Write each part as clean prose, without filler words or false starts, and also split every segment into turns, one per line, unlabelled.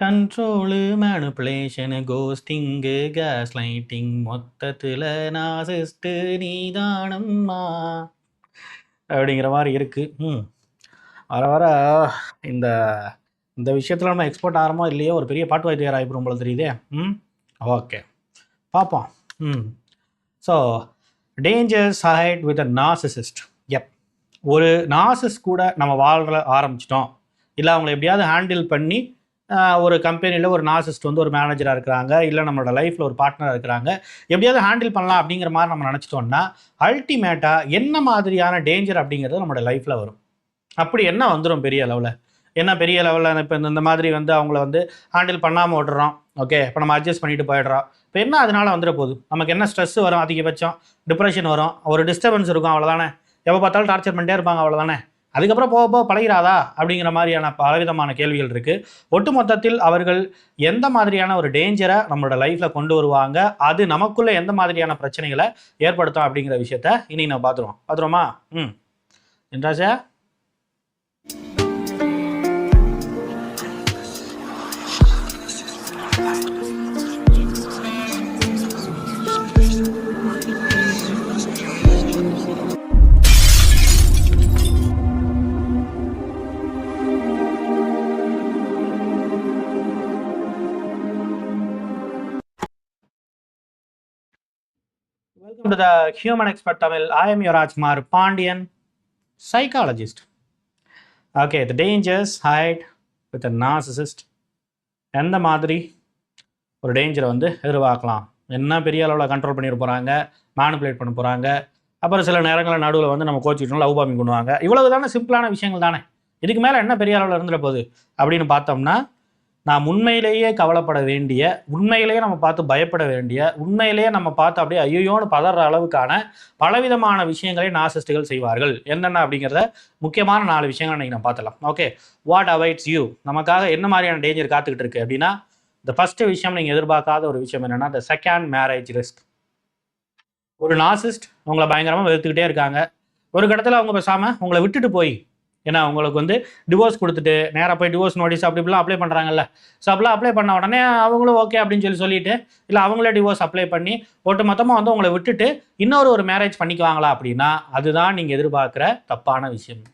Control, மேனிபுலேஷனு, கோஸ்டிங்கு, gaslighting மொத்தத்துல நாசிஸ்ட்டு நீதானம்மா அப்படிங்கிற மாரி இருக்கு. வர வர இந்த இந்த விஷயத்துல நம்ம எக்ஸ்போர்ட் ஆகிறோமோ இல்லையோ ஒரு பெரிய பாட்டு வாத்தியார் ஆகிப்போம் போல தெரியுதே. ஓகே, பார்ப்போம். So dangers hide with a narcissist. ஒரு நார்சிஸ்ட் கூட நம்ம வாழ்ற ஆரம்பிச்சிட்டோம், இல்லை அவங்கள எப்படியாவது ஹேண்டில் பண்ணி ஒரு கம்பெனியில் ஒரு நார்சிஸ்ட் வந்து ஒரு மேனேஜராக இருக்கிறாங்க, இல்லை நம்மளோட லைஃப்பில் ஒரு பார்ட்னராக இருக்கிறாங்க, எப்படியாவது ஹேண்டில் பண்ணலாம் அப்படிங்கிற மாதிரி நம்ம நினச்சிட்டோம்னா அல்டிமேட்டாக என்ன மாதிரியான டேஞ்சர் அப்படிங்கிறது நம்மளோட லைஃப்பில் வரும். அப்படி என்ன வந்துடும் பெரிய லெவலில்? என்ன பெரிய லெவலில் இப்போ இந்த மாதிரி வந்து அவங்கள வந்து ஹேண்டில் பண்ணாமல் விட்டுறோம். ஓகே, இப்போ நம்ம அட்ஜஸ்ட் பண்ணிட்டு போயிடுறோம். இப்போ என்ன அதனால் வந்துட போகுது? நமக்கு என்ன ஸ்ட்ரெஸ் வரும்? அதிகபட்சம் டிப்ரெஷன் வரும், ஒரு டிஸ்டர்பன்ஸ் இருக்கும், அவ்வளோதானே. எப்போ பார்த்தாலும் டார்ச்சர் பண்ணிட்டே இருப்பாங்க, அவ்வளோதானே. அதுக்கப்புறம் போக போக பழகிறாதா அப்படிங்கிற மாதிரியான பலவிதமான கேள்விகள் இருக்குது. ஒட்டுமொத்தத்தில் அவர்கள் எந்த மாதிரியான ஒரு டேஞ்சரை நம்மளோட லைஃப்பில் கொண்டு வருவாங்க, அது நமக்குள்ளே எந்த மாதிரியான பிரச்சனைகளை ஏற்படுத்தும் அப்படிங்கிற விஷயத்த இனி நம்ம பார்த்துருவோமா? என்றாச்சா? Welcome to the Human Expert Tamil. I am your Rajkumar Pandian, psychologist. Okay, the dangers hide with a narcissist. எந்த மாதிரி ஒரு டேஞ்சரை வந்து எதிர்பார்க்கலாம்? என்ன பெரிய அளவில் கண்ட்ரோல் பண்ணிட போகிறாங்க, மேனிபுலேட் பண்ண போகிறாங்க, அப்புறம் சில நேரங்களில் நடுவில் வந்து நம்ம கோச்சிக்கிட்டோம் லவ் பாமிங் பண்ணுவாங்க. இவ்வளவு தானே சிம்பிளான விஷயங்கள் தானே. இதுக்கு மேலே என்ன பெரிய அளவில் இருந்துட போகுது அப்படின்னு பார்த்தோம்னா, நாம் உண்மையிலேயே கவலைப்பட வேண்டிய, உண்மையிலேயே நம்ம பார்த்து பயப்பட வேண்டிய, உண்மையிலேயே நம்ம பார்த்து அப்படியே ஐயோன்னு பதற அளவுக்கான பலவிதமான விஷயங்களை நார்சிஸ்டுகள் செய்வார்கள். என்னென்ன அப்படிங்கிறத முக்கியமான 4 விஷயங்கள் இன்றைக்கி நம்ம பார்த்துலாம். Okay, what awaits you? நமக்காக என்ன மாதிரியான டேஞ்சர் காத்துக்கிட்டு இருக்கு அப்படின்னா, இந்த ஃபஸ்ட்டு விஷயம் நீங்கள் எதிர்பார்க்காத ஒரு விஷயம் என்னென்னா, இந்த செகண்ட் மேரேஜ் ரிஸ்க். ஒரு நார்சிஸ்ட் உங்களை பயங்கரமாக வெறுத்துக்கிட்டே இருக்காங்க. ஒரு கட்டத்தில் அவங்க பேசாமல் உங்களை விட்டுட்டு போய், ஏன்னா உங்களுக்கு வந்து டிவோர்ஸ் கொடுத்துட்டு நேராக போய் டிவோர்ஸ் நோட்டீஸ் அப்படி இப்படிலாம் அப்ளை பண்ணுறாங்கல்ல. ஸோ அப்படிலாம் அப்ளை பண்ண உடனே அவங்களும் ஓகே அப்படின்னு சொல்லிட்டு, இல்லை அவங்களே டிவோர்ஸ் அப்ளை பண்ணி ஒட்டு மொத்தமாக வந்து உங்களை விட்டுட்டு இன்னொரு மேரேஜ் பண்ணிக்குவாங்களா அப்படின்னா, அதுதான் நீங்கள் எதிர்பார்க்குற தப்பான விஷயம்.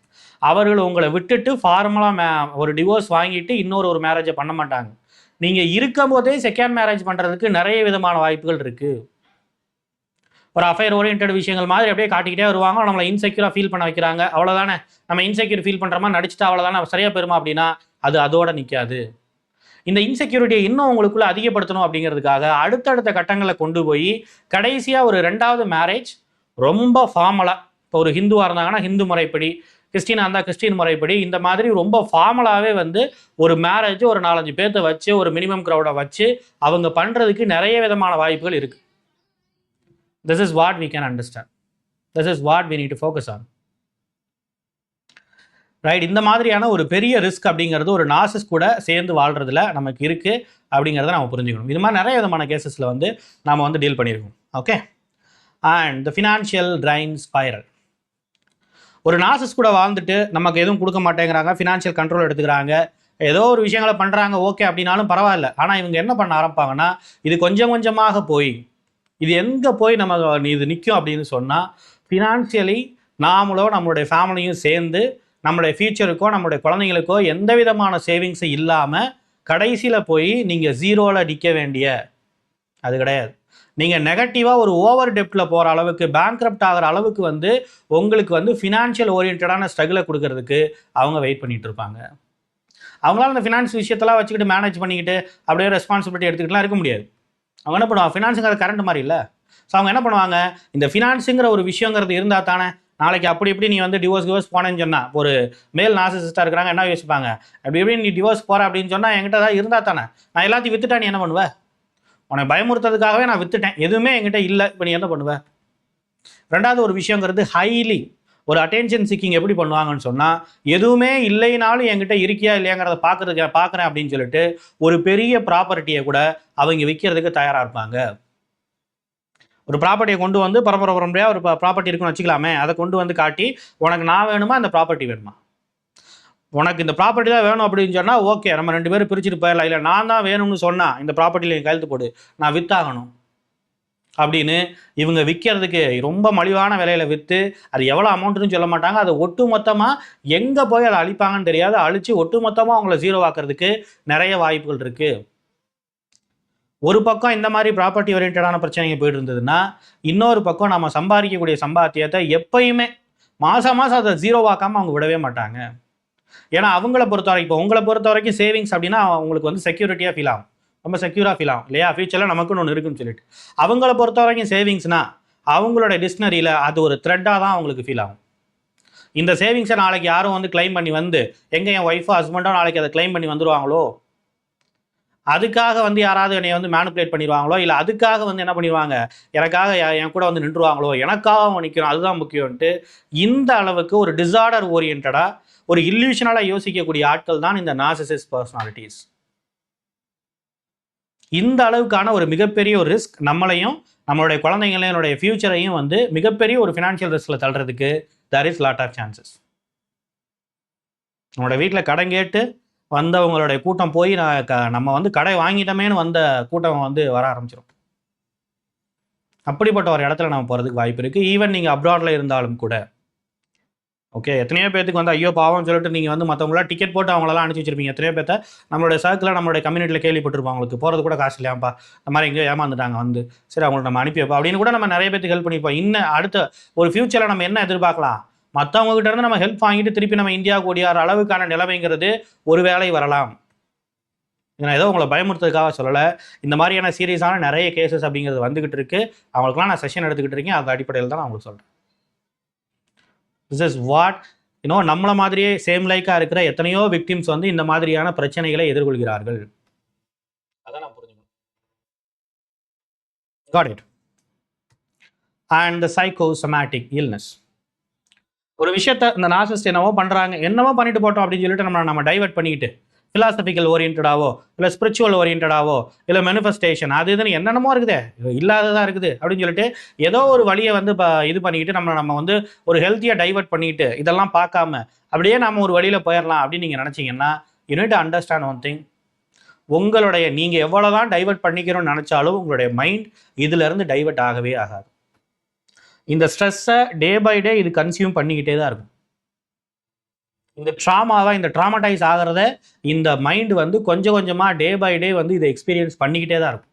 அவர்கள் உங்களை விட்டுட்டு ஃபார்மலாக ஒரு டிவோர்ஸ் வாங்கிட்டு இன்னொரு மேரேஜை பண்ண மாட்டாங்க. நீங்கள் இருக்கும் போதே செகண்ட் மேரேஜ் பண்ணுறதுக்கு நிறைய விதமான வாய்ப்புகள் இருக்குது. ஒரு அஃபேர் ஓரியன்ட் விஷயங்கள் மாதிரி அப்படியே காட்டிக்கிட்டே வருவாங்க, நம்மளை இன்செக்யூராக ஃபீல் பண்ண வைக்கிறாங்க, அவ்வளோதானே. நம்ம இன்செக்யூர் ஃபீல் பண்ணுற மாதிரி நடிச்சுட்டு அவ்வளோதானே சரியாக பெறுமா அப்படின்னா, அது அதோட நிற்காது. இந்த இன்செக்யூரிட்டியை இன்னும் உங்களுக்குள்ளே அதிகப்படுத்தணும் அப்படிங்கிறதுக்காக அடுத்தடுத்த கட்டங்களில் கொண்டு போய் கடைசியாக ஒரு 2வது மேரேஜ் ரொம்ப ஃபார்மலாக, இப்போ ஒரு ஹிந்துவாக இருந்தாங்கன்னா ஹிந்து முறைப்படி, கிறிஸ்டினாக இருந்தால் கிறிஸ்டின் முறைப்படி, இந்த மாதிரி ரொம்ப ஃபார்மலாகவே வந்து ஒரு மேரேஜ் ஒரு 4-5 பேர்த்த வச்சு ஒரு மினிமம் க்ரௌடை வச்சு அவங்க பண்ணுறதுக்கு நிறைய விதமான வாய்ப்புகள் இருக்குது. This is what we can understand. This is what we need to focus on. Right, இந்த மாதிரியான ஒரு பெரிய ரிஸ்க் அப்படிங்கிறது ஒரு நார்சிஸ்ட் கூட சேர்ந்து வாழ்கிறதுல நமக்கு இருக்குது அப்படிங்கிறத நம்ம புரிஞ்சுக்கணும். இது மாதிரி நிறைய விதமான கேசஸில் வந்து நாம் வந்து டீல் பண்ணியிருக்கோம். Okay, and the financial drain spiral. ஒரு நார்சிஸ்ட் கூட வாழ்ந்துட்டு நமக்கு எதுவும் கொடுக்க மாட்டேங்கிறாங்க, ஃபினான்ஷியல் கண்ட்ரோல் எடுத்துக்கிறாங்க, ஏதோ ஒரு விஷயங்களை பண்ணுறாங்க, ஓகே அப்படின்னாலும் பரவாயில்ல. ஆனால் இவங்க என்ன பண்ண ஆரம்பிப்பாங்கன்னா, இது கொஞ்சம் கொஞ்சமாக போய் இது எங்கே போய் நம்ம இது நிற்கும் அப்படின்னு சொன்னால், ஃபினான்ஷியலி நாமளோ நம்மளுடைய ஃபேமிலியும் சேர்ந்து நம்மளுடைய ஃபியூச்சருக்கோ நம்மளுடைய குழந்தைங்களுக்கோ எந்த விதமான சேவிங்ஸும் இல்லாமல் கடைசியில் போய் நீங்கள் ஜீரோவில் நிற்க வேண்டிய அது கிடையாது. நீங்கள் நெகட்டிவாக ஒரு ஓவர் டெப்டில் போகிற அளவுக்கு, பேங்க்ரப்ட் ஆகிற அளவுக்கு வந்து உங்களுக்கு வந்து ஃபினான்ஷியல் ஓரியன்டான ஸ்ட்ரகிளை கொடுக்கறதுக்கு அவங்க வெயிட் பண்ணிகிட்டு இருப்பாங்க. அவங்களால அந்த ஃபினான்ஸ் விஷயத்தெல்லாம் வச்சுக்கிட்டு மேனேஜ் பண்ணிக்கிட்டு அப்படியே ரெஸ்பான்சிபிலிட்டி எடுத்துக்கிட்டுலாம் இருக்க முடியாது. அவங்க என்ன பண்ணுவாங்க, ஃபினான்ஸுங்கிறது கரண்ட் மாதிரி இல்லை. ஸோ அவங்க என்ன பண்ணுவாங்க, இந்த ஃபினான்ஸுங்கிற ஒரு விஷயங்கிறது இருந்தால் தானே நாளைக்கு அப்படி இப்படி நீ வந்து டிவோர்ஸ் போனேன்னு சொன்னால், ஒரு மேல் நார்சிசிஸ்டாக இருக்கிறாங்க என்ன யோசிப்பாங்க, அப்படி எப்படி நீ டிவோர்ஸ் போகிற அப்படின்னு சொன்னால் என்கிட்ட தான் இருந்தால் தானே, நான் எல்லாத்தையும் வித்துட்டா நீ என்ன பண்ணுவேன், உன்னை பயமுறுத்துறதுக்காகவே நான் வித்துட்டேன், எதுவுமே என்கிட்ட இல்லை, இப்போ நீ என்ன பண்ணுவேன். 2வது ஒரு விஷயங்கிறது ஹைலி ஒரு அட்டென்ஷன் சீக்கிங் எப்படி பண்ணுவாங்கன்னு சொன்னால், எதுவுமே இல்லைனாலும் என்கிட்ட இருக்கியா இல்லையாங்கிறத பார்க்குறேன் அப்படின்னு சொல்லிட்டு ஒரு பெரிய ப்ராப்பர்ட்டியை கூட அவங்க விற்கிறதுக்கு தயாராக இருப்பாங்க. ஒரு ப்ராப்பர்ட்டியை கொண்டு வந்து பரம்பரையாக ஒரு ப்ராப்பர்ட்டி இருக்குன்னு வச்சுக்கலாமே, அதை கொண்டு வந்து காட்டி உனக்கு நான் வேணுமா அந்த ப்ராப்பர்ட்டி வேணுமா, உனக்கு இந்த ப்ராப்பர்ட்டி தான் வேணும் அப்படின்னு சொன்னால் ஓகே, நம்ம 2 பேரும் பிரிச்சுட்டு போயிடலாம். இல்லை நான் தான் வேணும்னு சொன்னால் இந்த ப்ராப்பர்ட்டியில் நீ கையெழுத்து போடு, நான் வித்தாகணும் அப்படின்னு இவங்க விற்கிறதுக்கு ரொம்ப மலிவான விலையில விற்று அது எவ்வளோ அமௌண்ட்டுன்னு சொல்ல மாட்டாங்க. அதை ஒட்டு மொத்தமாக எங்கே போய் அதை அழிப்பாங்கன்னு தெரியாது, அழித்து ஒட்டு மொத்தமாக அவங்கள ஜீரோ ஆக்கிறதுக்கு நிறைய வாய்ப்புகள் இருக்குது. ஒரு பக்கம் இந்த மாதிரி ப்ராப்பர்ட்டி ஓரியன்டான பிரச்சனைங்க போயிட்டு இருந்ததுன்னா, இன்னொரு பக்கம் நம்ம சம்பாதிக்கக்கூடிய சம்பாத்தியத்தை எப்பயுமே மாதம் அதை ஜீரோ ஆக்காமல் அவங்க விடவே மாட்டாங்க. ஏன்னா அவங்கள பொறுத்த வரைக்கும், இப்போ உங்களை பொறுத்த வரைக்கும் சேவிங்ஸ் அப்படின்னா உங்களுக்கு வந்து செக்யூரிட்டியாக ஃபீல் ஆகும், ரொம்ப செக்யூராக ஃபீல் ஆகும் இல்லையா, ஃபியூச்சரில் நமக்குன்னு ஒன்று இருக்குன்னு சொல்லிட்டு. அவங்கள பொறுத்த வரைக்கும் சேவிங்ஸ்னா அவங்களோட டிக்ஷனரியில் அது ஒரு த்ரெட்டாக தான் அவங்களுக்கு ஃபீல் ஆகும். இந்த சேவிங்ஸை நாளைக்கு யாரும் வந்து கிளைம் பண்ணி வந்து எங்கே என் ஒய்ஃபோ ஹஸ்பண்டோ நாளைக்கு அதை கிளைம் பண்ணி வந்துடுவாங்களோ, அதுக்காக வந்து யாராவது என்னை வந்து மேனிப்புலேட் பண்ணிடுவாங்களோ, இல்லை அதுக்காக வந்து என்ன பண்ணிடுவாங்க, எனக்காக என் கூட வந்து நின்றுவாங்களோ, எனக்காக அவங்க நிற்கணும் அதுதான் முக்கியம்ன்ட்டு இந்த அளவுக்கு ஒரு டிஸார்டர் ஓரியன்டாக ஒரு இல்லூஷனலாக யோசிக்கக்கூடிய ஆட்கள் தான் இந்த நார்சிசிஸ்ட் பர்சனாலிட்டிஸ். இந்த அளவுக்கான ஒரு மிகப்பெரிய ஒரு ரிஸ்க் நம்மளையும் நம்மளுடைய குழந்தைங்களையும் என்னுடைய ஃபியூச்சரையும் வந்து மிகப்பெரிய ஒரு ஃபினான்ஷியல் ரிஸ்கில் தள்ளுறதுக்கு there is lot of chances. நம்மளோட வீட்டில் கடன் கேட்டு வந்தவங்களுடைய கூட்டம் போய் நம்ம வந்து கடை வாங்கிட்டோமேனு வந்த கூட்டம் வந்து வர ஆரம்பிச்சிடும். அப்படிப்பட்ட ஒரு இடத்துல நம்ம போகிறதுக்கு வாய்ப்பு இருக்குது. ஈவன் நீங்கள் அப்ராடில் இருந்தாலும் கூட. ஓகே, எத்தனையோ பேருக்கு வந்து ஐயோ பாவம்னு சொல்லிட்டு நீங்கள் வந்து மற்றவங்களாம் டிக்கெட் போட்டு அவங்களெல்லாம் அனுப்பிச்சி வச்சிருப்பீங்க. எத்தனையோ பேர்த்த நம்மளுடைய சர்க்கிளில் நம்மளுடைய கம்யூனிட்டியில் கேள்விப்பட்டிருப்போம், அவங்களுக்கு போகிறது கூட காசு இல்லையாப்பா, இந்த மாதிரி எங்கேயோ ஏமாந்துட்டாங்க வந்து, சரி அவங்களுக்கு நம்ம அனுப்பி வைப்போம் அப்படின்னு கூட நம்ம நிறைய பேருக்கு ஹெல்ப் பண்ணிப்போம். இன்னும் அடுத்த ஒரு ஃபியூச்சரில் நம்ம என்ன எதிர்பார்க்கலாம், மற்றவங்க கிட்ட இருந்து நம்ம ஹெல்ப் வாங்கிட்டு திருப்பி நம்ம இந்தியாவுக்கு ஓடியார அளவுக்கான நிலைமைங்கிறது ஒரு வேளை வரலாம். நான் ஏதோ உங்களை பயமுறுத்துறதுக்காக சொல்லலை, இந்த மாதிரியான சீரியஸான நிறைய கேசஸ் அப்படிங்கிறது வந்துகிட்டு இருக்கு. அவங்களுக்குலாம் நான் செஷன் எடுத்துக்கிட்டு இருக்கேன், அந்த அடிப்படையில் தான் நான் உங்களுக்கு சொல்கிறேன். திஸ் இஸ் வாட் நம்மள மாதிரியே சேம் லைக்காக இருக்கிற எத்தனையோ விக்டிம்ஸ் வந்து இந்த மாதிரியான பிரச்சனைகளை எதிர்கொள்கிறார்கள். அதான் நான் புரிஞ்சுக்கணும். Got it. And the psychosomatic illness. ஒரு விஷயத்த இந்த நார்சிசிஸ்ட் என்னவோ பண்ணுறாங்க, என்னவோ பண்ணிட்டு போட்டோம் அப்படின்னு சொல்லிட்டு நம்ம டைவர்ட் பண்ணிக்கிட்டு ஃபிலாசபிக்கல் ஓரியன்டாவோ இல்லை ஸ்பிரிச்சுவல் ஓரியன்டாவோ இல்லை மேனிஃபெஸ்டேஷன் அது இதுன்னு என்னென்னமோ இருக்குது, இல்லாததாக இருக்குது அப்படின்னு சொல்லிட்டு ஏதோ ஒரு வழியை வந்து இது பண்ணிக்கிட்டு நம்ம வந்து ஒரு ஹெல்த்தியாக டைவர்ட் பண்ணிக்கிட்டு இதெல்லாம் பார்க்காம அப்படியே நம்ம ஒரு வழியில் போயிடலாம் அப்படின்னு நீங்கள் நினச்சிங்கன்னா, you need to understand one thing. உங்களுடைய நீங்கள் எவ்வளோ தான் டைவர்ட் பண்ணிக்கிறோன்னு நினச்சாலும் உங்களுடைய மைண்ட் இதிலேருந்து டைவர்ட் ஆகவே ஆகாது. இந்த ஸ்ட்ரெஸ்ஸை டே பை டே இது கன்சியூம் பண்ணிக்கிட்டே தான் இருக்கும். இந்த ட்ராமாவை இந்த ட்ராமடைஸ் ஆகிறத இந்த மைண்ட் வந்து கொஞ்சம் கொஞ்சமாக டே பை டே வந்து இதை எக்ஸ்பீரியன்ஸ் பண்ணிக்கிட்டே தான் இருக்கும்.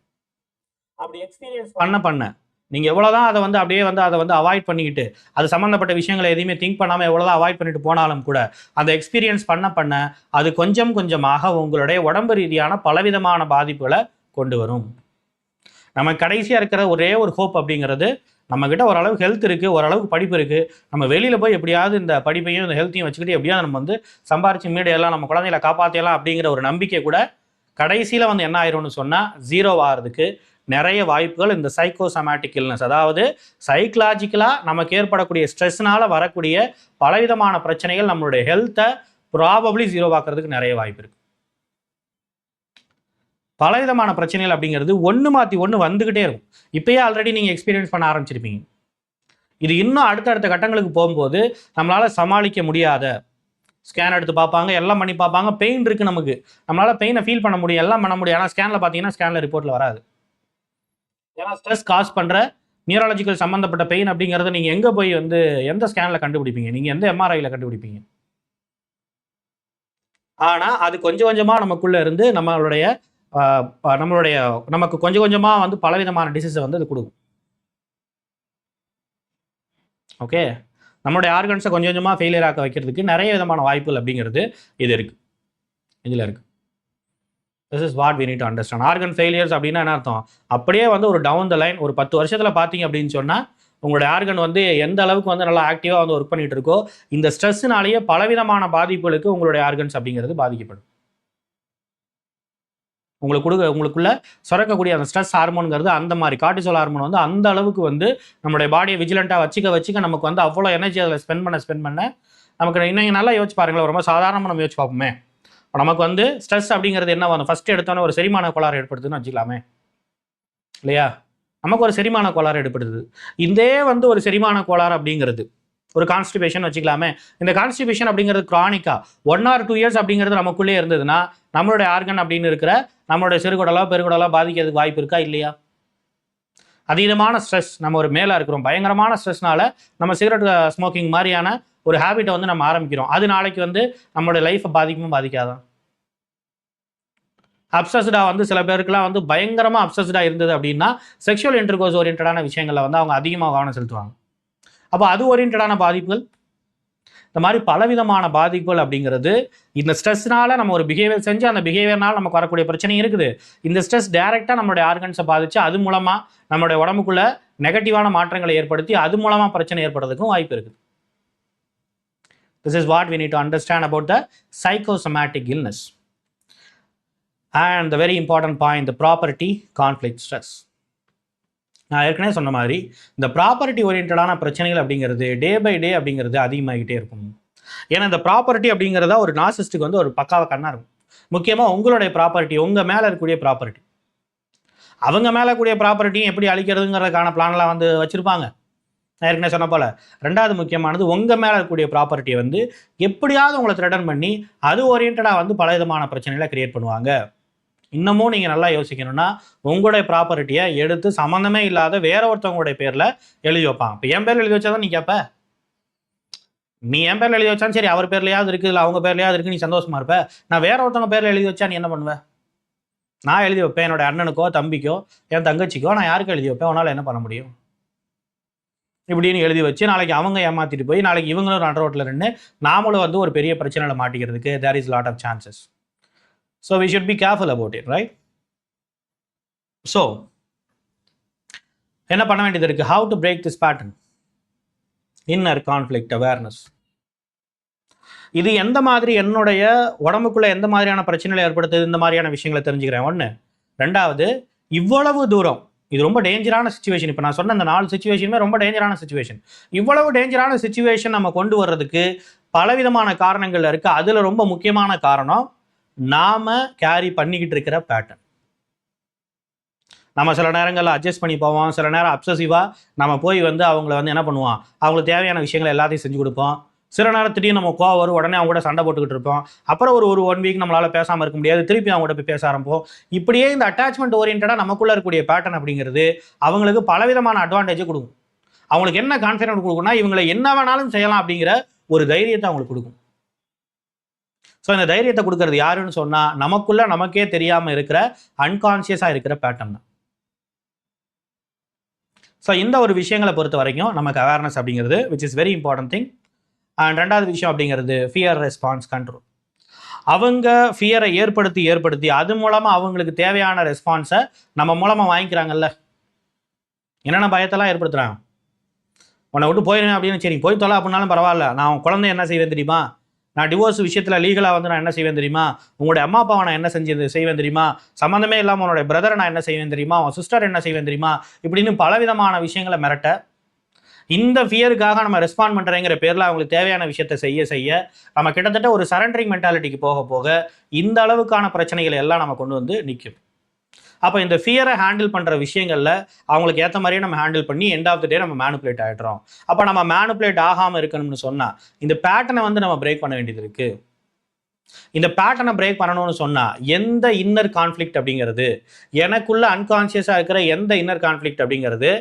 அப்படி எக்ஸ்பீரியன்ஸ் பண்ண நீங்கள் எவ்வளோதான் அதை வந்து அப்படியே வந்து அதை வந்து அவாய்ட் பண்ணிக்கிட்டு அது சம்மந்தப்பட்ட விஷயங்களை எதையுமே திங்க் பண்ணாமல் எவ்வளோதான் அவாய்ட் பண்ணிட்டு போனாலும் கூட அந்த எக்ஸ்பீரியன்ஸ் பண்ண அது கொஞ்சம் கொஞ்சமாக உங்களுடைய உடம்பு ரீதியான பலவிதமான பாதிப்புகளை கொண்டு வரும். நம்ம கடைசியாக இருக்கிற ஒரே ஒரு ஹோப் அப்படிங்கிறது, நம்மக்கிட்ட ஓரளவுக்கு ஹெல்த் இருக்குது, ஓரளவுக்கு படிப்பு இருக்குது, நம்ம வெளியில் போய் எப்படியாவது இந்த படிப்பையும் இந்த ஹெல்த்தையும் வச்சுக்கிட்டு எப்படியாவது நம்ம வந்து சம்பாரிச்சு மீடியெல்லாம் நம்ம குழந்தைகளை காப்பாற்றிடலாம் அப்படிங்கிற ஒரு நம்பிக்கை கூட கடைசியில் வந்து என்ன ஆயிரும்னு சொன்னால் ஜீரோ ஆகிறதுக்கு நிறைய வாய்ப்புகள் இந்த சைக்கோசமேட்டிக் இல்னஸ், அதாவது சைக்கலாஜிக்கலாக நமக்கு ஏற்படக்கூடிய ஸ்ட்ரெஸ்னால் வரக்கூடிய பலவிதமான பிரச்சனைகள் நம்மளுடைய ஹெல்த்தை ப்ராபப்ளி ஜீரோ ஆக்கிறதுக்கு நிறைய வாய்ப்பு இருக்குது. பலவிதமான பிரச்சனைகள் அப்படிங்கிறது ஒன்று மாற்றி ஒன்று வந்துக்கிட்டே இருக்கும். இப்போயே ஆல்ரெடி நீங்கள் எக்ஸ்பீரியன்ஸ் பண்ண ஆரம்பிச்சிருப்பீங்க. இது இன்னும் அடுத்தடுத்த கட்டங்களுக்கு போகும்போது நம்மளால் சமாளிக்க முடியாத, ஸ்கேன் எடுத்து பார்ப்பாங்க, எல்லாம் பண்ணி பார்ப்பாங்க, பெயின் இருக்குது நமக்கு, நம்மளால் பெயினை ஃபீல் பண்ண முடியும், எல்லாம் பண்ண முடியும். ஆனால் ஸ்கேனில் பார்த்தீங்கன்னா ஸ்கேனில் ரிப்போர்ட்டில் வராது. ஏன்னா ஸ்ட்ரெஸ் காஸ் பண்ணுற நியூரலாஜிக்கல் சம்மந்தப்பட்ட பெயின் அப்படிங்கிறத நீங்கள் எங்கே போய் வந்து எந்த ஸ்கேனில் கண்டுபிடிப்பீங்க, நீங்கள் எந்த எம்ஆர்ஐயில் கண்டுபிடிப்பீங்க? ஆனால் அது கொஞ்சம் கொஞ்சமாக நமக்குள்ளே இருந்து நமக்கு கொஞ்சம் கொஞ்சமாக வந்து பலவிதமான டிசீஸை வந்து அது கொடுக்கும். ஓகே, நம்மளுடைய ஆர்கன்ஸை கொஞ்சம் கொஞ்சமாக ஃபெயிலியர் ஆக்க வைக்கிறதுக்கு நிறைய விதமான வாய்ப்புகள் அப்படிங்கிறது இதில் இருக்குது. This is what we need to understand. Organ failures அப்படின்னா என்ன அர்த்தம்? அப்படியே வந்து ஒரு டவுன் த லைன் ஒரு 10 வருஷத்தில் பார்த்தீங்க அப்படின்னு சொன்னால் உங்களுடைய ஆர்கன் வந்து எந்த அளவுக்கு வந்து நல்லா ஆக்டிவாக வந்து ஒர்க் பண்ணிகிட்டு இருக்கோ, இந்த ஸ்ட்ரெஸ்ஸுனாலேயே பலவிதமான பாதிப்புகளுக்கு உங்களுடைய ஆர்கன்ஸ் அப்படிங்கிறது பாதிக்கப்படும். உங்களுக்குள்ள சுரக்கக்கூடிய அந்த ஸ்ட்ரெஸ் ஹார்மோனுங்கிறது அந்த மாதிரி கார்டிசோல் ஹார்மோன் வந்து அந்த அளவுக்கு வந்து நம்மளுடைய பாடியை விஜிலண்ட்டாக வச்சுக்க நமக்கு வந்து அவ்வளோ எனர்ஜி அதில் ஸ்பெண்ட் பண்ண நமக்கு இன்னும் நல்லா யோசிச்சு பாருங்களேன். ரொம்ப சாதாரணமாக நம்ம யோசிச்சு பார்ப்போமே, நமக்கு வந்து ஸ்ட்ரெஸ் அப்படிங்கிறது என்ன வந்து ஃபஸ்ட்டு எடுத்தோன்னே ஒரு செரிமான கோளாறு ஏற்படுத்துன்னு வச்சுக்கலாமே இல்லையா? நமக்கு ஒரு செரிமான கோளாறு ஏற்படுத்துது. இதே வந்து ஒரு செரிமான கோளாறு அப்படிங்கிறது ஒரு கான்ஸ்டிபேஷன் வச்சுக்கலாமே. இந்த கான்ஸ்டிபேஷன் அப்படிங்கிறது க்ரானிக்கா 1 or 2 இயர்ஸ் அப்படிங்கிறது நமக்குள்ளே இருந்ததுன்னா நம்மளுடைய ஆர்கன் அப்படின்னு இருக்கிற நம்மளுடைய சிறுகுடலோ பெருகுடலோ பாதிக்கிறதுக்கு வாய்ப்பு இருக்கா இல்லையா? அதீதமான ஸ்ட்ரெஸ், நம்ம ஒரு மேலே இருக்கிறோம், பயங்கரமான ஸ்ட்ரெஸ்னால நம்ம சிகரெட் ஸ்மோக்கிங் மாதிரியான ஒரு ஹேபிட்டை வந்து நம்ம ஆரம்பிக்கிறோம். அது நாளைக்கு வந்து நம்மளுடைய லைஃப்பை பாதிக்குமோ பாதிக்காதான்? அப்சஸ்டாக வந்து சில பேருக்குலாம் வந்து பயங்கரமாக அப்சஸ்டாக இருந்தது அப்படின்னா செக்ஷுவல் இன்டர்கோர்ஸ் ஓரியன்டான விஷயங்களில் வந்து அவங்க அதிகமாக கவனம் செலுத்துவாங்க. அப்போ அது ஓரியன்டான பாதிப்புகள், இந்த மாதிரி பலவிதமான பாதிப்புகள் அப்படிங்கிறது இந்த ஸ்ட்ரெஸ்னால நம்ம ஒரு பிஹேவியர் செஞ்சு அந்த பிஹேவியர்னால நமக்கு வரக்கூடிய பிரச்சனை இருக்குது. இந்த ஸ்ட்ரெஸ் டைரெக்டாக நம்மளுடைய ஆர்கன்ஸை பாதித்து அது மூலமாக நம்மளுடைய உடம்புக்குள்ள நெகட்டிவான மாற்றங்களை ஏற்படுத்தி அது மூலமாக பிரச்சனை ஏற்படுறதுக்கும் வாய்ப்பு இருக்குது. This is what we need to understand about the psychosomatic illness. And the very important point, the property conflict stress. நான் ஏற்கனவே சொன்ன மாதிரி இந்த ப்ராப்பர்ட்டி ஓரியன்டான பிரச்சனைகள் அப்படிங்கிறது டே பை டே அப்படிங்கிறது அதிகமாகிட்டே இருக்கும். ஏன்னா இந்த ப்ராப்பர்ட்டி அப்படிங்கிறதா ஒரு நார்சிஸ்டுக்கு வந்து ஒரு பக்காவ கண்ணா இருக்கும். முக்கியமாக உங்களுடைய ப்ராப்பர்ட்டி, உங்கள் மேலே இருக்கக்கூடிய ப்ராப்பர்ட்டி, அவங்க மேலே கூடிய ப்ராப்பர்ட்டியும் எப்படி அழிக்கிறதுங்கிறதுக்கான பிளான்லாம் வந்து வச்சுருப்பாங்க. நான் ஏற்கனவே சொன்ன போல் ரெண்டாவது முக்கியமானது உங்கள் மேலே இருக்கக்கூடிய ப்ராப்பர்ட்டியை வந்து எப்படியாவது உங்களை த்ரெட்டன் பண்ணி அது ஓரியன்டாக வந்து பல விதமான பிரச்சனைகளை கிரியேட் பண்ணுவாங்க. இன்னமும் நீங்கள் நல்லா யோசிக்கணும்னா உங்களுடைய ப்ராப்பர்ட்டியை எடுத்து சம்மந்தமே இல்லாத வேற ஒருத்தவங்களுடைய பேரில் எழுதி வைப்பாங்க. இப்போ என் பேரில் எழுதி வச்சா தான் நீ கேட்ப, நீ என் பேரில் எழுதி வச்சாலும் சரி அவர் பேர்லையாவது இருக்குது இல்லை அவங்க பேர்லையாவது இருக்குது, நீ சந்தோஷமா இருப்ப. நான் வேற ஒருத்தவங்க பேரில் எழுதி வச்சா நீ என்ன பண்ணுவேன்? நான் எழுதி வைப்பேன், என்னோட அண்ணனுக்கோ தம்பிக்கோ என் தங்கச்சிக்கோ நான் யாருக்கும் எழுதி வைப்பேன். உன்னால் என்ன பண்ண முடியும்? இப்படின்னு எழுதி வச்சு நாளைக்கு அவங்க ஏமாற்றிட்டு போய் நாளைக்கு இவங்களும் நடு ரோட்டில் நின்று நாமளும் வந்து ஒரு பெரிய பிரச்சனையில் மாட்டிக்கிறதுக்கு there is lot of chances. So we should be careful about it, right? So என்ன பண்ண வேண்டியது இருக்கு? How to break this pattern? Inner conflict awareness. இது எந்த மாதிரி என்னுடைய உடம்புக்குள்ள எந்த மாதிரியான பிரச்சனைகளை ஏற்படுத்துது, இந்த மாதிரியான விஷயங்களை தெரிஞ்சுக்கிறேன். ஒன்று. ரெண்டாவது, இவ்வளவு தூரம் இது ரொம்ப டேஞ்சரான சுச்சுவேஷன். இப்போ நான் சொன்ன இந்த 4 சுச்சுவேஷனுமே ரொம்ப டேஞ்சரான சுச்சுவேஷன். இவ்வளவு டேஞ்சரான சுச்சுவேஷன் நம்ம கொண்டு வர்றதுக்கு பலவிதமான காரணங்கள் இருக்கு. அதுல ரொம்ப முக்கியமான காரணம் நாம கேரி பண்ணிக்கிட்டு இருக்கிற பேட்டர்ன். நம்ம சில நேரங்களில் அட்ஜஸ்ட் பண்ணி போவோம், சில நேரம் அப்சசிவாக நம்ம போய் வந்து அவங்கள வந்து என்ன பண்ணுவோம், அவங்களுக்கு தேவையான விஷயங்களை எல்லாத்தையும் செஞ்சு கொடுப்போம். சில நேரம் திடீர்னு நம்ம கோவம் வரும், உடனே அவங்க கூட சண்டை போட்டுக்கிட்டு இருப்போம். அப்புறம் ஒரு 1 வீக் நம்மளால் பேசாமல் இருக்க முடியாது, திருப்பி அவங்க கூட போய் பேச ஆரம்பிப்போம். இப்படியே இந்த அட்டாச்மெண்ட் ஓரியன்டாக நமக்குள்ளே இருக்கக்கூடிய பேட்டர்ன் அப்படிங்கிறது அவங்களுக்கு பலவிதமான அட்வான்டேஜை கொடுக்கும். அவங்களுக்கு என்ன கான்ஃபிடன்ஸ் கொடுக்கும்னா இவங்களை என்ன வேணாலும் செய்யலாம் அப்படிங்கிற ஒரு தைரியத்தை அவங்களுக்கு கொடுக்கும். ஸோ இந்த தைரியத்தை கொடுக்கறது யாருன்னு சொன்னால் நமக்குள்ள நமக்கே தெரியாமல் இருக்கிற அன்கான்சியஸாக இருக்கிற பேட்டர்ன் தான். ஸோ இந்த ஒரு விஷயங்களை பொறுத்த வரைக்கும் நமக்கு அவேர்னஸ் அப்படிங்கிறது which is very important thing. And ரெண்டாவது விஷயம் அப்படிங்கிறது ஃபியர் ரெஸ்பான்ஸ் கண்ட்ரோல். அவங்க ஃபியரை ஏற்படுத்தி அது மூலமாக அவங்களுக்கு தேவையான ரெஸ்பான்ஸை நம்ம மூலமாக வாங்கிக்கிறாங்கல்ல. என்னென்ன பயத்தெல்லாம் ஏற்படுத்துகிறாங்க, உன்னை விட்டு போயிடுவேன் அப்படின்னு. சரி போய் தொலை அப்படின்னாலும் பரவாயில்ல, நான் குழந்தை என்ன செய்வேன் தெரியுமா, நான் டிவோர்ஸ் விஷயத்தில் லீகலாக வந்து நான் என்ன செய்வேன் தெரியுமா, உங்களுடைய அம்மா அப்பாவை நான் என்ன செய்வேன் தெரியுமா, சம்மந்தமே இல்லாமல் உன்னுடைய பிரதரை நான் என்ன செய்வேன் தெரியுமா, உன் சிஸ்டர் என்ன செய்வேன் தெரியுமா, இப்படின்னு பலவிதமான விஷயங்களை மிரட்ட இந்த ஃபியருக்காக நம்ம ரெஸ்பாண்ட் பண்ணுறேங்கிற பேரில் அவங்களுக்கு தேவையான விஷயத்தை செய்ய நம்ம கிட்டத்தட்ட ஒரு சரண்டரிங் மென்டாலிட்டிக்கு போக இந்த அளவுக்கான பிரச்சனைகளை எல்லாம் நம்ம கொண்டு வந்து நிற்கும். அப்போ இந்த ஃபியரை ஹேண்டில் பண்ணுற விஷயங்களில் அவங்களுக்கு ஏற்ற மாதிரியே நம்ம ஹேண்டில் பண்ணி எண்ட் ஆஃப் த டே நம்ம மேனுப்புலேட் ஆகிடுறோம். அப்போ நம்ம மேனுப்புலேட் ஆகாமல் இருக்கணும்னு சொன்னால் இந்த பேட்டர்னை வந்து நம்ம பிரேக் பண்ண வேண்டியது இருக்குது. இந்த பேட்டர்னை பிரேக் பண்ணணும்னு சொன்னால் எந்த இன்னர் கான்ஃப்ளிக்ட் அப்படிங்கிறது, எனக்குள்ள அன்கான்சியஸாக இருக்கிற எந்த இன்னர் கான்ஃப்ளிக்ட் அப்படிங்கிறது,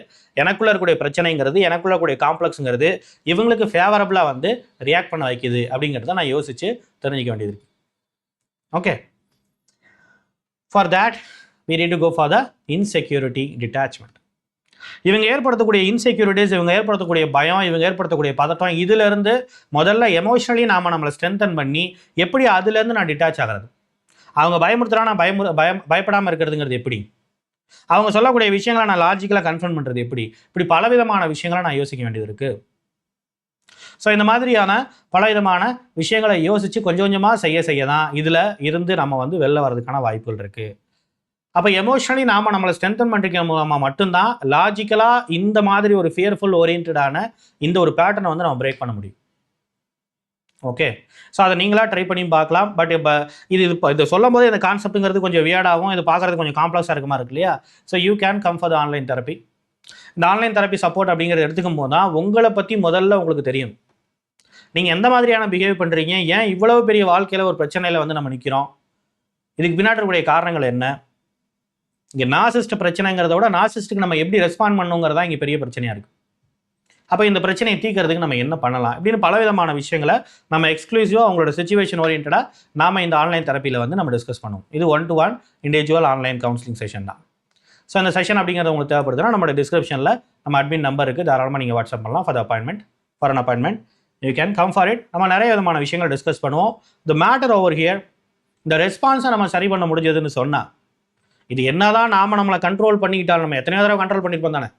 எனக்குள்ள இருக்கக்கூடிய பிரச்சனைங்கிறது, எனக்குள்ள இருக்கக்கூடிய காம்ப்ளெக்ஸுங்கிறது இவங்களுக்கு ஃபேவரபுளாக வந்து ரியாக்ட் பண்ண வைக்குது அப்படிங்கிறத நான் யோசித்து தெரிஞ்சிக்க வேண்டியது இருக்குது. Okay, for that we need to go for the insecurity detachment. இவங்க ஏற்படுத்தக்கூடிய இன்செக்யூரிட்டிஸ், இவங்க ஏற்படுத்தக்கூடிய பயம், இவங்க ஏற்படுத்தக்கூடிய பதட்டம், இதிலிருந்து முதல்ல எமோஷனலி நாம் நம்மளை ஸ்ட்ரென்தன் பண்ணி எப்படி அதுலேருந்து நான் டிட்டாச் ஆகிறது, அவங்க பயமுறுத்துறா நான் பயப்படாமல் இருக்கிறதுங்கிறது எப்படி, அவங்க சொல்லக்கூடிய விஷயங்களை நான் லாஜிக்கலாக கன்ஃபர்ம் பண்ணுறது எப்படி, இப்படி பலவிதமான விஷயங்களை நான் யோசிக்க வேண்டியது இருக்குது. ஸோ இந்த மாதிரியான பலவிதமான விஷயங்களை யோசித்து கொஞ்சம் கொஞ்சமாக செய்ய தான் இதில் இருந்து நம்ம வந்து வெளில வர்றதுக்கான வாய்ப்புகள் இருக்குது. அப்போ எமோஷனலி நாம் நம்மளை ஸ்ட்ரென்தன் பண்ணிக்கிற மூலமாக மட்டும்தான் லாஜிக்கலாக இந்த மாதிரி ஒரு ஃபியர்ஃபுல் ஓரியன்டான இந்த ஒரு பேட்டர்னை வந்து நம்ம பிரேக் பண்ண முடியும். ஓகே, ஸோ அதை நீங்களாக ட்ரை பண்ணி பார்க்கலாம். பட் இப்போ இது சொல்லும் போது இந்த கான்செப்ட்டுங்கிறது கொஞ்சம் வியர்டாகவும் இது பார்க்குறது கொஞ்சம் காம்ப்ளெக்ஸாக இருக்க மாதிரி இருக்கு இல்லையா? So you can come for the online therapy. இந்த ஆன்லைன் தெரப்பி சப்போர்ட் அப்படிங்கிறத எடுத்துக்கும் போது தான் உங்களை பற்றி முதல்ல உங்களுக்கு தெரியும். நீங்கள் எந்த மாதிரியான பிஹேவ் பண்ணுறீங்க, ஏன் இவ்வளவு பெரிய வாழ்க்கையில் ஒரு பிரச்சனையில் வந்து நம்ம நிற்கிறோம், இதுக்கு பின்னாடி இருக்கக்கூடிய காரணங்கள் என்ன, இங்கே நார்சிஸ்ட் பிரச்சனைங்கிறத விட நார்சிஸ்ட்டுக்கு நம்ம எப்படி ரெஸ்பாண்ட் பண்ணுங்கிறதா இங்கே பெரிய பிரச்சனையாக இருக்குது. அப்போ இந்த பிரச்சனையை தீர்க்கறதுக்கு நம்ம என்ன பண்ணலாம் இப்படின்னு பலவிதமான விஷயங்களை நம்ம எக்ஸ்க்ளூசிவாக அவங்களோட சிச்சுவேஷன் ஓரியன்டாக நாம் இந்த ஆன்லைன் தெரப்பியில் வந்து நம்ம டிஸ்கஸ் பண்ணுவோம். இது 1-to-1 individual online counselling session தான். ஸோ இந்த செஷன் அப்படிங்கிறது உங்களுக்கு தேவைப்படுதுன்னா நம்மளோட டிஸ்கிரிப்ஷனில் நம்ம அட்மின் நம்பர் இருக்குது, தாராளமாக நீங்கள் வாட்ஸ்அப் பண்ணலாம் for an appointment you can come for it. நம்ம நிறைய விதமான விஷயங்கள் டிஸ்கஸ் பண்ணுவோம். த மேட்டர் ஓவர் ஹியர், இந்த ரெஸ்பான்ஸை நம்ம சரி பண்ண முடிஞ்சதுன்னு சொன்னால், இது என்னதான் நம்மளை கண்ட்ரோல் பண்ணிக்கிட்டாலும் நம்ம எத்தனையோ தடவை கண்ட்ரோல் பண்ணியிருப்போம் தானே.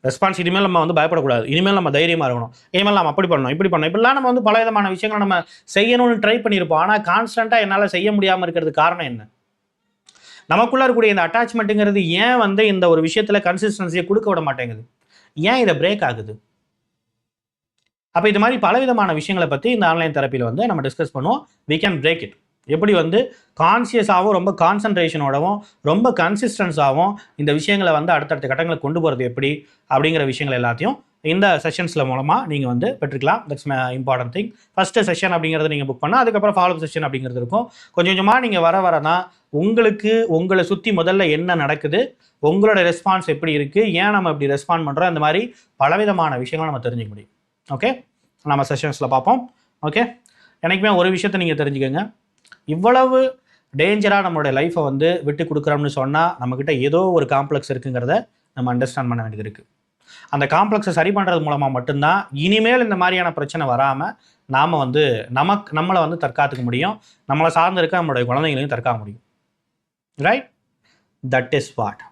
ரெஸ்பான்ஸ் இனிமேல் நம்ம வந்து பயப்படக்கூடாது, இனிமேல் நம்ம தைரியமாக இருக்கணும், இனிமேல் நம்ம அப்படி பண்ணணும் இப்படி பண்ணணும் இப்படிலாம் நம்ம வந்து பல விதமான விஷயங்களை நம்ம செய்யணும்னு ட்ரை பண்ணியிருப்போம். ஆனால் கான்ஸ்டண்ட்டாக என்னால் செய்ய முடியாமல் இருக்கிறதுக்கு காரணம் என்ன? நமக்குள்ளே இருக்கக்கூடிய இந்த அட்டாச்மெண்ட்டுங்கிறது ஏன் வந்து இந்த ஒரு விஷயத்தில் கன்சிஸ்டன்சியை கொடுக்க விட மாட்டேங்குது, ஏன் இதை பிரேக் ஆகுது? அப்போ இது மாதிரி பலவிதமான விஷயங்களை பற்றி இந்த ஆன்லைன் தெரப்பியில் வந்து நம்ம டிஸ்கஸ் பண்ணுவோம். We can break it. எப்படி வந்து கான்சியஸாகவும் ரொம்ப கான்சன்ட்ரேஷனோடவும் ரொம்ப கன்சிஸ்டன்ஸாகவும் இந்த விஷயங்களை வந்து அடுத்தடுத்த கட்டங்களுக்கு கொண்டு போகிறது எப்படி அப்படிங்கிற விஷயங்கள் எல்லாத்தையும் இந்த செஷன்ஸில் மூலமாக நீங்கள் வந்து பெற்றுக்கலாம். That's important thing. First session அப்படிங்கிறத நீங்கள் புக் பண்ணால் அதுக்கப்புறம் ஃபாலோ செஷன் அப்படிங்கிறது இருக்கும். கொஞ்சம் கொஞ்சமாக நீங்கள் வர தான் உங்களுக்கு உங்களை சுற்றி முதல்ல என்ன நடக்குது, உங்களோட ரெஸ்பான்ஸ் எப்படி இருக்குது, ஏன் நம்ம இப்படி ரெஸ்பாண்ட் பண்ணுறோம், இந்த மாதிரி பலவிதமான விஷயங்களை நம்ம தெரிஞ்சுக்க முடியும். ஓகே, நம்ம செஷன்ஸில் பார்ப்போம். ஓகே, எனக்குமே ஒரு விஷயத்தை நீங்கள் தெரிஞ்சுக்கோங்க, இவ்வளவு டேஞ்சராக நம்மளுடைய லைஃப்பை வந்து விட்டு கொடுக்குறோம்னு சொன்னால் நம்மக்கிட்ட ஏதோ ஒரு காம்ப்ளெக்ஸ் இருக்குங்கிறத நம்ம அண்டர்ஸ்டாண்ட் பண்ண வேண்டியது இருக்குது. அந்த காம்ப்ளெக்ஸை சரி பண்ணுறது மூலமாக மட்டும்தான் இனிமேல் இந்த மாதிரியான பிரச்சனை வராமல் நாம் வந்து நம்மளை வந்து தற்காத்துக்க முடியும், நம்மளை சார்ந்து இருக்க நம்மளுடைய குழந்தைங்களையும் தற்காக்க முடியும். Right, that is what